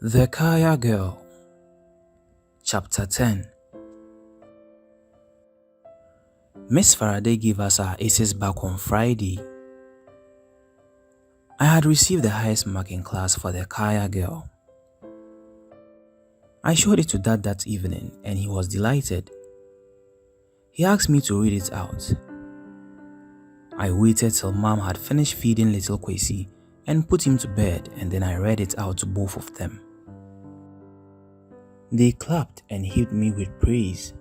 The Kaya Girl, Chapter 10. Miss Faraday gave us our aces back on Friday. I had received the highest mark in class for the Kaya Girl. I showed it to Dad that evening and he was delighted. He asked me to read it out. I waited till Mom had finished feeding little Kwesi and put him to bed, and then I read it out to both of them. They clapped and heaped me with praise.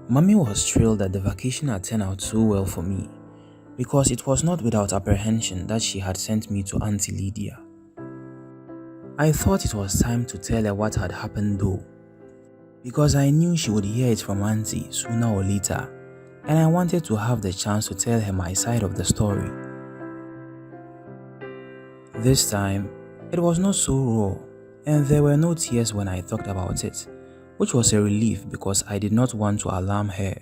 Mommy was thrilled that the vacation had turned out so well for me, because it was not without apprehension that she had sent me to Auntie Lydia. I thought it was time to tell her what had happened though, because I knew she would hear it from Auntie sooner or later, and I wanted to have the chance to tell her my side of the story. This time, it was not so raw, and there were no tears when I talked about it, which was a relief because I did not want to alarm her.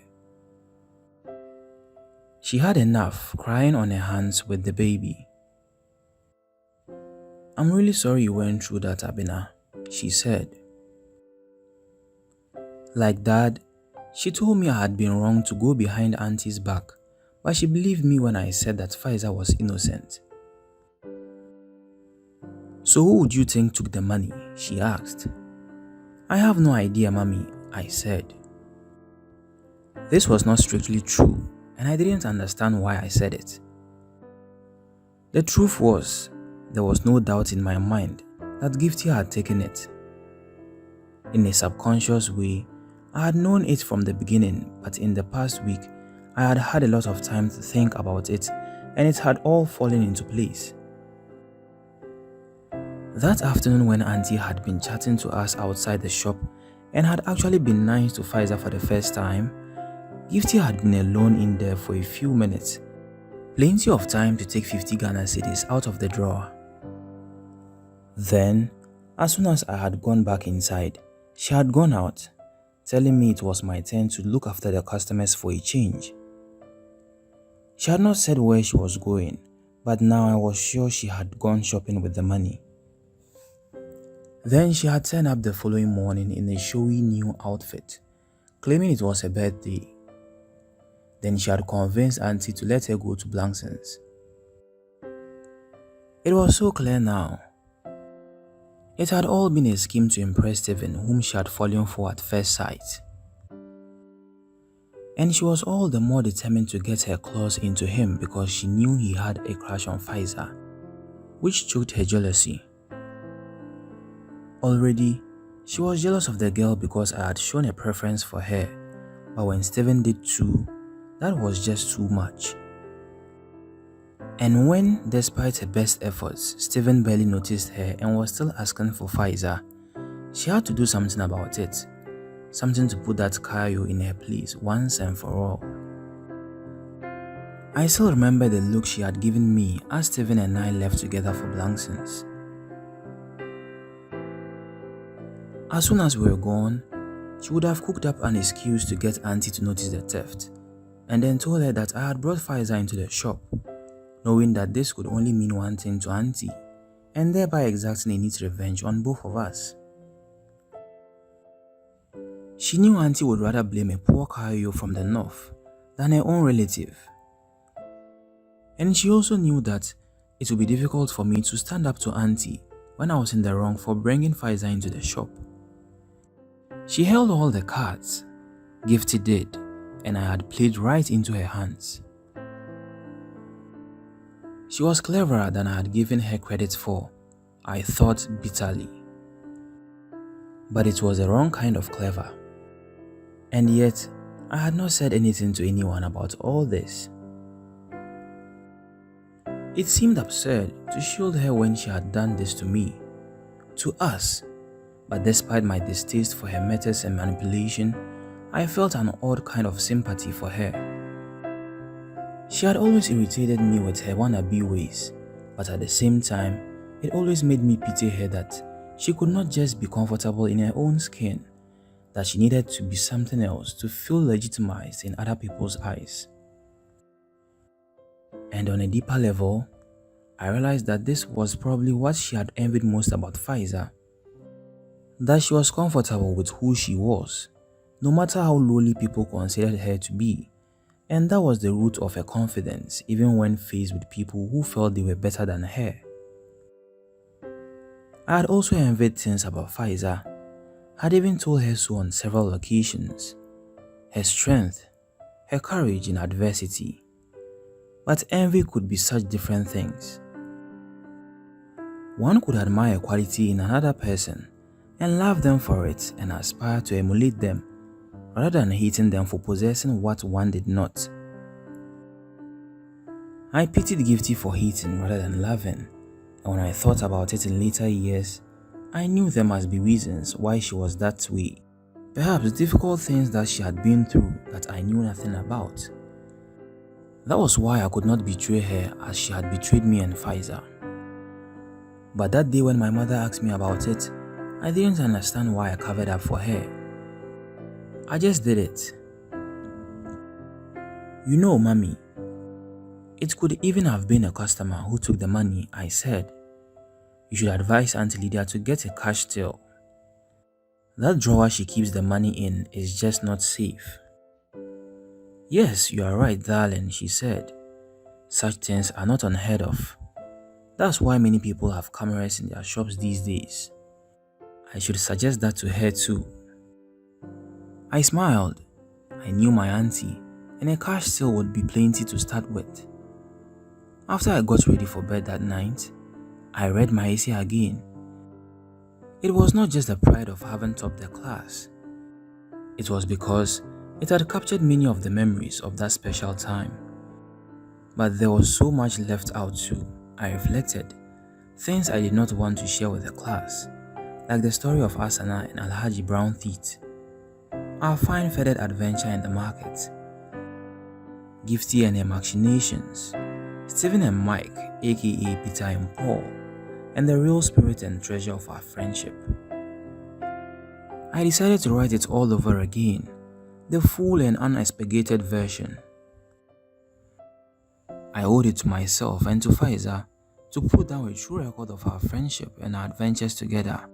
She had enough crying on her hands with the baby. "I'm really sorry you went through that, Abina," she said. Like Dad, she told me I had been wrong to go behind Auntie's back, but she believed me when I said that Faiza was innocent. "So who would you think took the money?" she asked. "I have no idea, Mommy," I said. This was not strictly true, and I didn't understand why I said it. The truth was, there was no doubt in my mind that Gifty had taken it. In a subconscious way, I had known it from the beginning, but in the past week, I had had a lot of time to think about it, and it had all fallen into place. That afternoon when Auntie had been chatting to us outside the shop and had actually been nice to Faiza for the first time, Gifty had been alone in there for a few minutes. Plenty of time to take 50 Ghana cedis out of the drawer. Then, as soon as I had gone back inside, she had gone out, telling me it was my turn to look after the customers for a change. She had not said where she was going, but now I was sure she had gone shopping with the money. Then she had turned up the following morning in a showy new outfit, claiming it was her birthday. Then she had convinced Auntie to let her go to Blankson's. It was so clear now. It had all been a scheme to impress Stephen, whom she had fallen for at first sight. And she was all the more determined to get her claws into him because she knew he had a crush on Faiza, which choked her jealousy. Already, she was jealous of the girl because I had shown a preference for her, but when Stephen did too, that was just too much. And when, despite her best efforts, Stephen barely noticed her and was still asking for Faiza, she had to do something about it, something to put that Kayo in her place once and for all. I still remember the look she had given me as Stephen and I left together for Blankson's. As soon as we were gone, she would have cooked up an excuse to get Auntie to notice the theft, and then told her that I had brought Faiza into the shop, knowing that this could only mean one thing to Auntie, and thereby exacting a neat revenge on both of us. She knew Auntie would rather blame a poor Kayo from the north than her own relative. And she also knew that it would be difficult for me to stand up to Auntie when I was in the wrong for bringing Faiza into the shop. She held all the cards, Gifty did, and I had played right into her hands. She was cleverer than I had given her credit for, I thought bitterly. But it was the wrong kind of clever. And yet, I had not said anything to anyone about all this. It seemed absurd to shield her when she had done this to me, to us, but despite my distaste for her methods and manipulation, I felt an odd kind of sympathy for her. She had always irritated me with her wannabe ways, but at the same time, it always made me pity her that she could not just be comfortable in her own skin, that she needed to be something else to feel legitimized in other people's eyes. And on a deeper level, I realized that this was probably what she had envied most about Faiza, that she was comfortable with who she was, no matter how lowly people considered her to be, and that was the root of her confidence even when faced with people who felt they were better than her. I had also envied things about Faiza, had even told her so on several occasions, her strength, her courage in adversity. But envy could be such different things. One could admire a quality in another person and love them for it and aspire to emulate them, rather than hating them for possessing what one did not. I pitied Gifty for hating rather than loving, and when I thought about it in later years, I knew there must be reasons why she was that way. Perhaps difficult things that she had been through that I knew nothing about. That was why I could not betray her as she had betrayed me and Faiza. But that day when my mother asked me about it, I didn't understand why I covered up for her. I just did it. You know, Mommy, it could even have been a customer who took the money. I said, you should advise Auntie Lydia to get a cash till. That drawer she keeps the money in is just not safe. Yes, you are right, darling, she said. Such things are not unheard of. That's why many people have cameras in their shops these days. I should suggest that to her too. I smiled. I knew my auntie, and a cash sale would be plenty to start with. After I got ready for bed that night, I read my essay again. It was not just the pride of having topped the class. It was because it had captured many of the memories of that special time. But there was so much left out too, I reflected. Things I did not want to share with the class, like the story of Asana and Alhaji Brown Teeth, our fine-feathered adventure in the market, Gifty and her machinations, Stephen and Mike, aka Peter and Paul, and the real spirit and treasure of our friendship. I decided to write it all over again, the full and unexpurgated version. I owed it to myself and to Faiza to put down a true record of our friendship and our adventures together,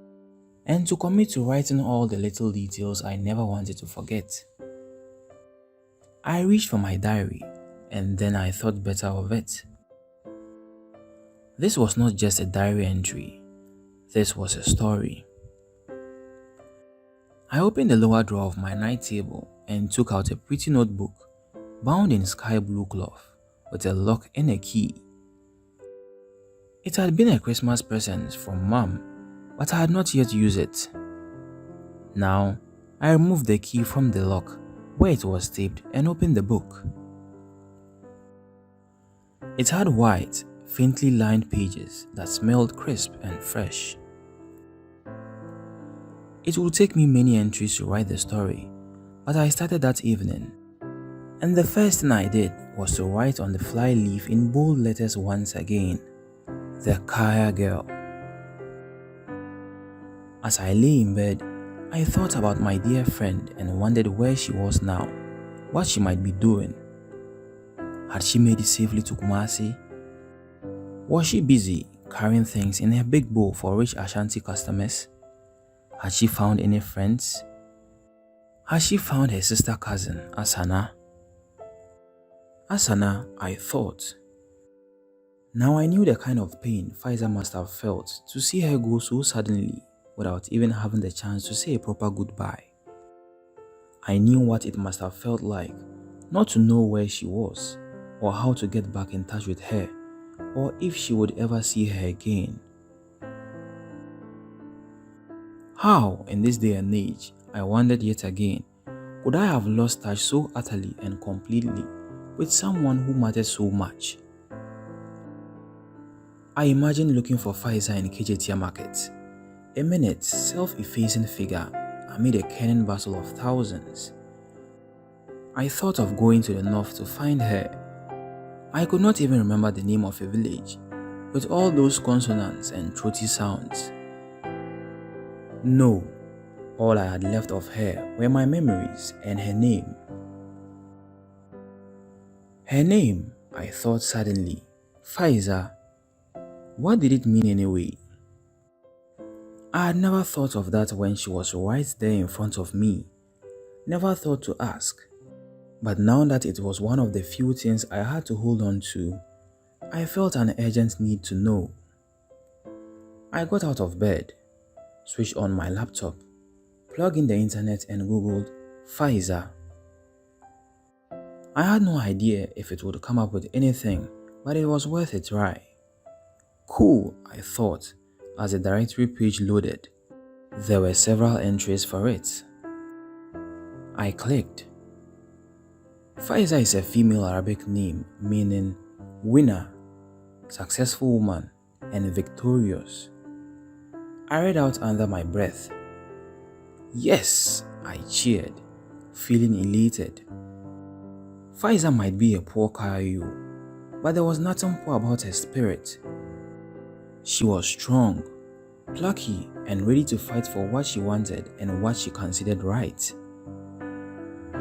and to commit to writing all the little details I never wanted to forget. I reached for my diary, and then I thought better of it. This was not just a diary entry, this was a story. I opened the lower drawer of my night table and took out a pretty notebook bound in sky blue cloth with a lock and a key. It had been a Christmas present from Mom, but I had not yet used it. Now, I removed the key from the lock where it was taped and opened the book. It had white, faintly lined pages that smelled crisp and fresh. It would take me many entries to write the story, but I started that evening, and the first thing I did was to write on the fly leaf in bold letters once again, the Kaya girl. As I lay in bed, I thought about my dear friend and wondered where she was now, what she might be doing. Had she made it safely to Kumasi? Was she busy carrying things in her big bowl for rich Ashanti customers? Had she found any friends? Had she found her sister cousin, Asana? Asana, I thought. Now I knew the kind of pain Faiza must have felt to see her go so suddenly without even having the chance to say a proper goodbye. I knew what it must have felt like not to know where she was, or how to get back in touch with her, or if she would ever see her again. How, in this day and age, I wondered yet again, could I have lost touch so utterly and completely with someone who mattered so much? I imagined looking for Faiza in Kejetia Market, a minute, self-effacing figure amid a cannon bustle of thousands. I thought of going to the north to find her. I could not even remember the name of a village, with all those consonants and throaty sounds. No, all I had left of her were my memories and her name. Her name, I thought suddenly, Faiza. What did it mean anyway? I had never thought of that when she was right there in front of me. Never thought to ask. But now that it was one of the few things I had to hold on to, I felt an urgent need to know. I got out of bed, switched on my laptop, plugged in the internet and googled Pfizer. I had no idea if it would come up with anything, but it was worth a try. Cool, I thought, as the directory page loaded. There were several entries for it. I clicked. Pfizer is a female Arabic name meaning winner, successful woman, and victorious. I read out under my breath. Yes, I cheered, feeling elated. Pfizer might be a poor Kayo, but there was nothing poor about her spirit. She was strong, plucky, and ready to fight for what she wanted and what she considered right.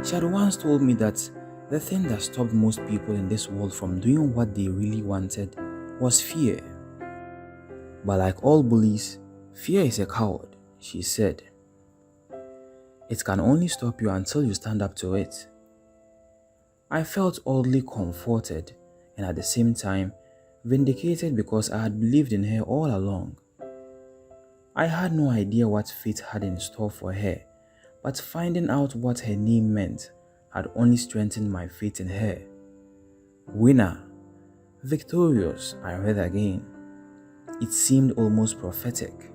She had once told me that the thing that stopped most people in this world from doing what they really wanted was fear. But like all bullies, fear is a coward, she said. It can only stop you until you stand up to it. I felt oddly comforted and at the same time vindicated because I had believed in her all along. I had no idea what fate had in store for her, but finding out what her name meant had only strengthened my faith in her. Winner, victorious, I read again. It seemed almost prophetic.